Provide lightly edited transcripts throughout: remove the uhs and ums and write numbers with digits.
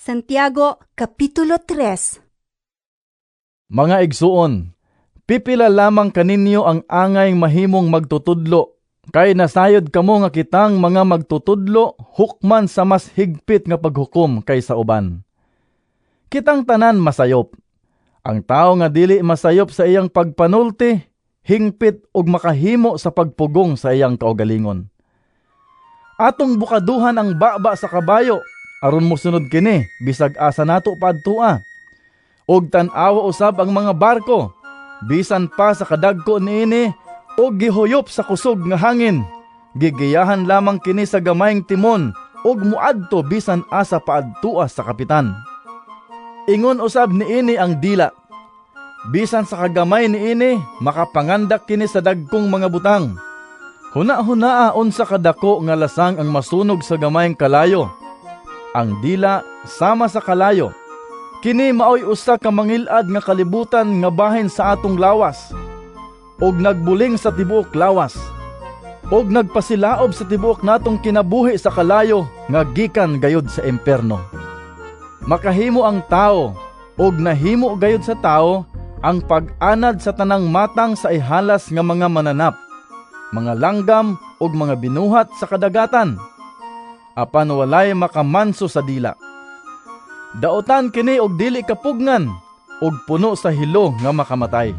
Santiago, Kapitulo 3. Mga igsuon, pipila lamang kaninyo ang angay mahimong magtutudlo, kay nasayod kamo nga kitang mga magtutudlo hukman sa mas higpit nga paghukom kaysa uban. Kitang tanan masayop. Ang tao nga dili masayop sa iyang pagpanulti, hingpit ug makahimo sa pagpugong sa iyang kaugalingon. Atong bukaduhan ang baba sa kabayo, aron mosunod kini bisag asa nato paadtua. Og tan-awa usab ang mga barko, bisan pa sa kadagko niini og gihuyop sa kusog nga hangin. Gigiyahan lamang kini sa gamayng timon og muadto bisan asa paadtua sa kapitan. Ingon usab niini ang dila. Bisan sa kagamay niini makapangandak kini sa dagkong mga butang. Huna-hunaa unsa kadako nga lasang ang masunog sa gamayng kalayo. Ang dila sama sa kalayo. Kini maoy usa ka mangilad nga kalibutan nga bahin sa atong lawas. Og nagbuling sa tibuok lawas. Og nagpasilaob sa tibuok natong kinabuhi sa kalayo nga gikan gayud sa imperno. Makahimo ang tao og nahimo gayud sa tao ang pag-anad sa tanang matang sa ihalas nga mga mananap, mga langgam og mga binuhat sa kadagatan. Apan walay makamanso sa dila. Daotan kini og dili kapugngan og puno sa hilo nga makamatay.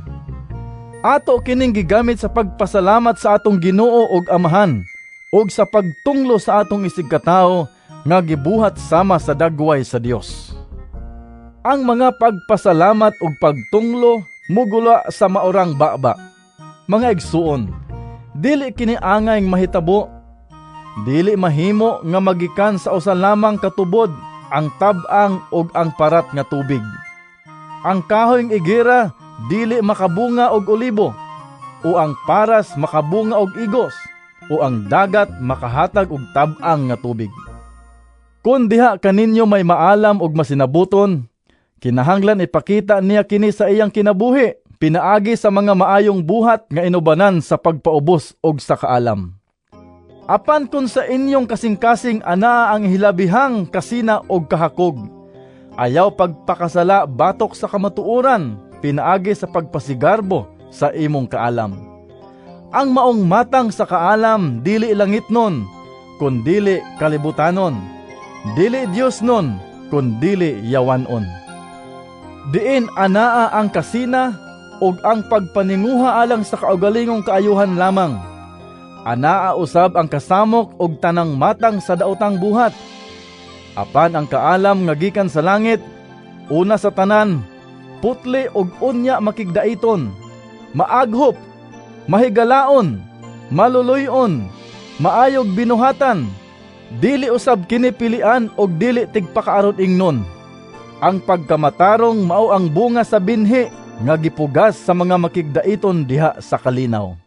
Ato kining gigamit sa pagpasalamat sa atong Ginoo og Amahan og sa pagtunglo sa atong isig katao nga gibuhat sama sa dagway sa Dios. Ang mga pagpasalamat ug pagtunglo mugula sa maorang baba. Mga igsuon, dili kini angay mahitabo. Dili mahimo nga magikan sa usa lamang katubod ang tab-ang ug ang parat nga tubig. Ang kahoyng igira dili makabunga og olibo, o ang paras makabunga og igos, o ang dagat makahatag og tab-ang nga tubig. Kun diha kaninyo may maalam og masinabuton, kinahanglan ipakita niya kini sa iyang kinabuhi, pinaagi sa mga maayong buhat nga inubanan sa pagpaubos og sa kaalam. Apan kun sa inyong kasing-kasing ana ang hilabihang kasina og kahakog, ayaw pagpakasala batok sa kamatuoran, pinaagi sa pagpasigarbo sa imong kaalam. Ang maong matang sa kaalam dili langit nun, kundili kalibutanon. Dili Dios nun, kundili yawanon. Diin anaa ang kasina og ang pagpaninguha alang sa kaugalingong kaayuhan lamang. Anaa usab ang kasamok og tanang matang sa daotang buhat. Apan ang kaalam nga gikan sa langit, una sa tanan, putli og unya makigdaiton, maaghop, mahigalaon, maluluyon, maayog binuhatan, dili usab kini pilian og dili tigpakaarot ingnon. Ang pagkamatarong mao ang bunga sa binhi nga gipugas sa mga makigdaiton diha sa kalinaw.